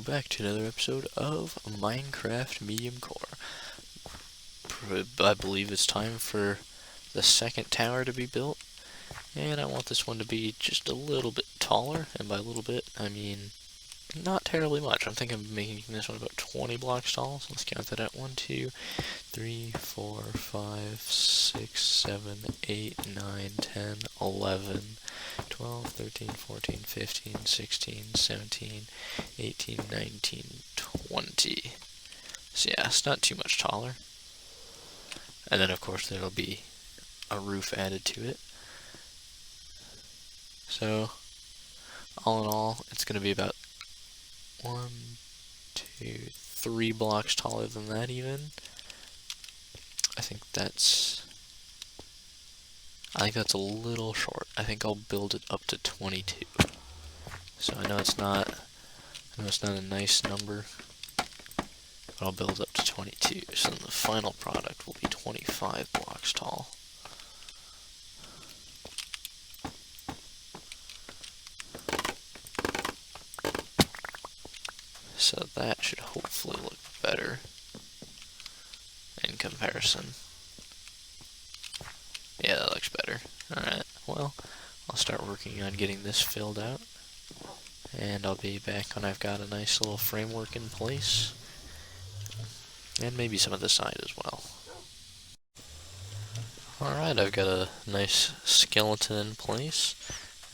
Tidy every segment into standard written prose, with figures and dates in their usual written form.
back to another episode of Minecraft Mediumcore. I believe it's time for the second tower to be built, and I want this one to be just a little bit taller, and by a little bit, I mean not terribly much. I'm thinking of making this one about 20 blocks tall, so let's count that out. 1, 2, 3, 4, 5, 6, 7, 8, 9, 10, 11, 12, 13, 14, 15, 16, 17, 18, 19, 20. So yeah, it's not too much taller. And then of course there'll be a roof added to it. So all in all, it's going to be about 1, 2, 3 blocks taller than that even. I think that's a little short. I think I'll build it up to 22. So I know it's not a nice number, but I'll build up to 22. So then the final product will be 25 blocks tall. So that should hopefully look better in comparison. Yeah, that looks better. Alright, well, I'll start working on getting this filled out, and I'll be back when I've got a nice little framework in place, and maybe some of the side as well. Alright, I've got a nice skeleton in place,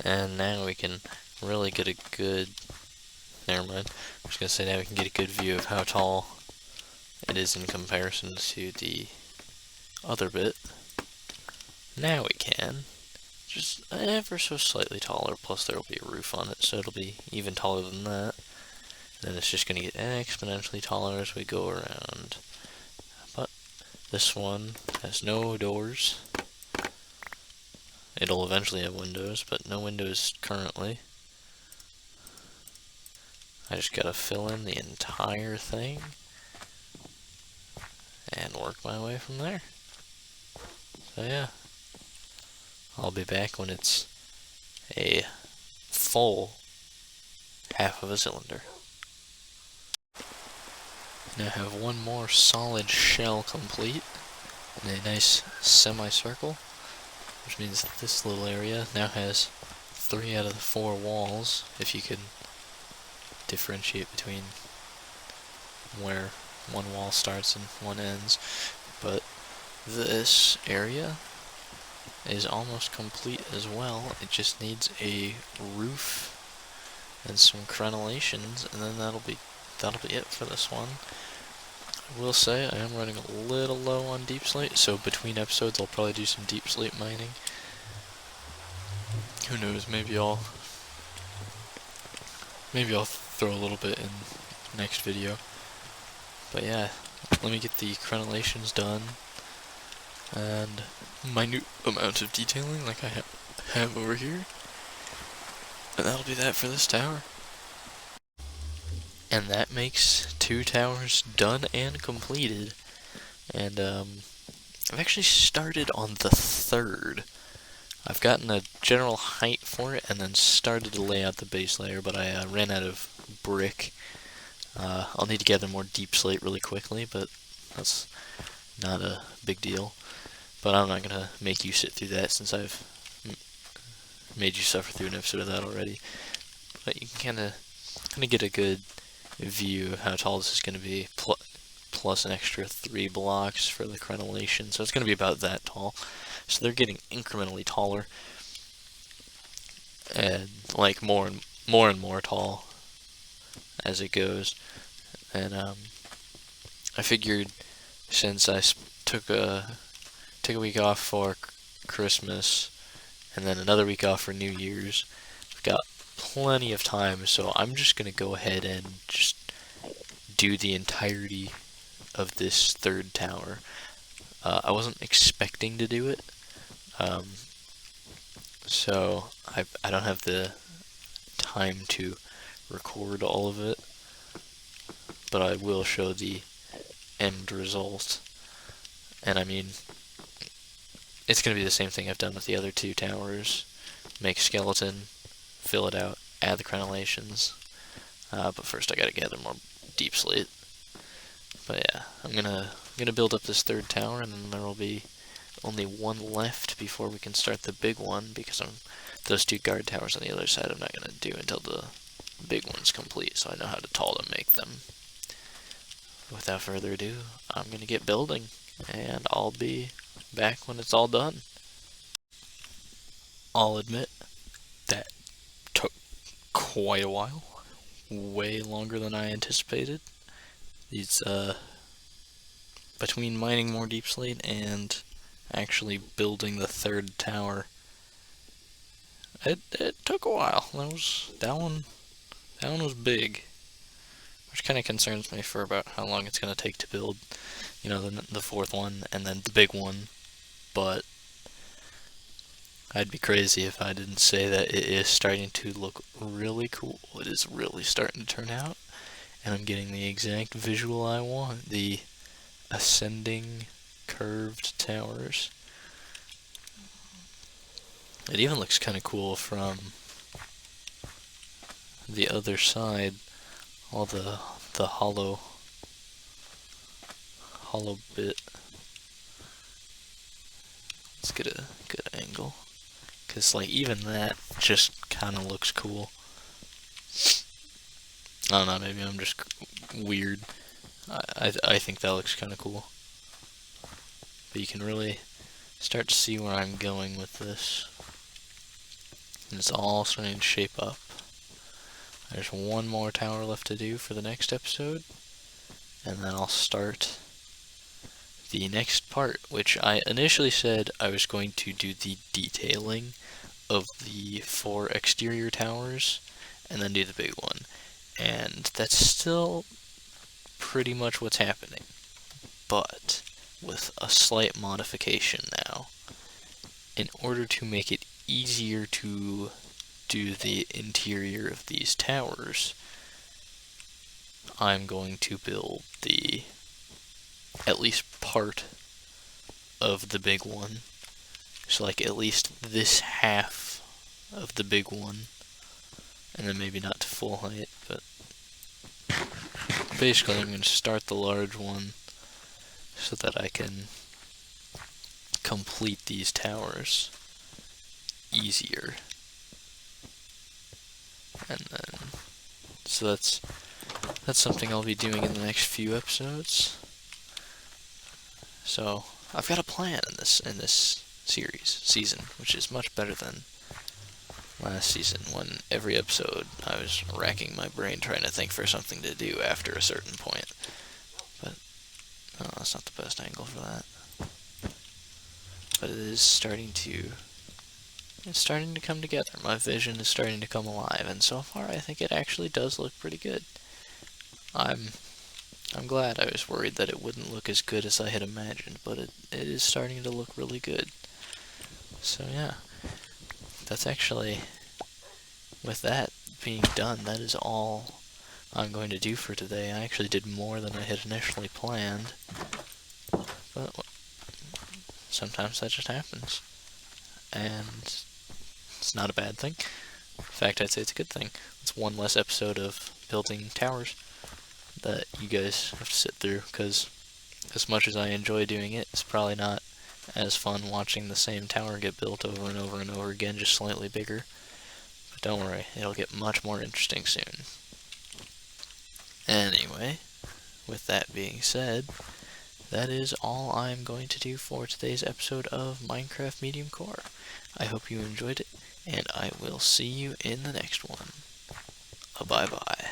and now we can really get a good... Never mind. I was going to say now we can get a good view of how tall it is in comparison to the other bit. Now we can. Just ever so slightly taller, plus there will be a roof on it, so it'll be even taller than that. And then it's just going to get exponentially taller as we go around. But this one has no doors. It'll eventually have windows, but no windows currently. I just gotta fill in the entire thing and work my way from there. So yeah, I'll be back when it's a full half of a cylinder. Now I have one more solid shell complete in a nice semicircle, which means this little area now has 3 out of the 4 walls, if you can differentiate between where one wall starts and one ends. But this area is almost complete as well. It just needs a roof and some crenellations, and then that'll be it for this one. I will say I am running a little low on deep slate, so between episodes I'll probably do some deep slate mining. Who knows, maybe I'll throw a little bit in next video. But yeah, let me get the crenellations done and minute amount of detailing like I have over here. And that'll be that for this tower. And that makes 2 towers done and completed. And I've actually started on the 3rd. I've gotten a general height for it and then started to lay out the base layer, but I ran out of brick. I'll need to gather more deep slate really quickly, but that's not a big deal. But I'm not going to make you sit through that since I've made you suffer through an episode of that already. But you can kind of get a good view of how tall this is going to be, plus an extra 3 blocks for the crenellation, so it's going to be about that tall. So they're getting incrementally taller, and like more and more tall as it goes. And I figured since I took a week off for Christmas and then another week off for New Year's, I've got plenty of time, so I'm just gonna go ahead and just do the entirety of this 3rd tower. I wasn't expecting to do it, so I don't have the time to record all of it, but I will show the end result. And I mean, it's going to be the same thing I've done with the other 2 towers. Make skeleton, fill it out, add the crenellations. But first I gotta gather more deep slate. But yeah, I'm gonna build up this third tower, and then there will be only one left before we can start the big one, because those 2 guard towers on the other side I'm not gonna do until the big one's complete, so I know how tall to make them. Without further ado, I'm gonna get building, and I'll be back when it's all done. I'll admit that took quite a while, way longer than I anticipated. These between mining more deep slate and actually building the third tower, it took a while. That one was big, which kind of concerns me for about how long it's gonna take to build, you know, the fourth one and then the big one. But I'd be crazy if I didn't say that it is starting to look really cool. It is really starting to turn out, and I'm getting the exact visual I want. The ascending curved towers. It even looks kind of cool from the other side. All the hollow bit. Let's get a good angle, because like even that just kind of looks cool. I don't know, maybe I'm just weird. I think that looks kind of cool. But you can really start to see where I'm going with this. And it's all starting to shape up. There's one more tower left to do for the next episode, and then I'll start the next part, which I initially said I was going to do the detailing of the 4 exterior towers, and then do the big one. And that's still pretty much what's happening, but with a slight modification now. In order to make it easier to do the interior of these towers, I'm going to build at least part of the big one. So like at least this half of the big one, and then maybe not to full height, but basically I'm going to start the large one so that I can complete these towers easier. And then, so that's something I'll be doing in the next few episodes. So I've got a plan in this season, which is much better than last season, when every episode I was racking my brain trying to think for something to do after a certain point. But no, that's not the best angle for that. But it is starting to come together. My vision is starting to come alive, and so far I think it actually does look pretty good. I'm glad. I was worried that it wouldn't look as good as I had imagined, but it is starting to look really good. So yeah, that's actually, with that being done, that is all I'm going to do for today. I actually did more than I had initially planned, but sometimes that just happens, and it's not a bad thing. In fact, I'd say it's a good thing. It's one less episode of building towers that you guys have to sit through, because as much as I enjoy doing it, it's probably not as fun watching the same tower get built over and over and over again, just slightly bigger. But don't worry, it'll get much more interesting soon. Anyway, with that being said, that is all I'm going to do for today's episode of Minecraft Mediumcore. I hope you enjoyed it, and I will see you in the next one. Bye-bye.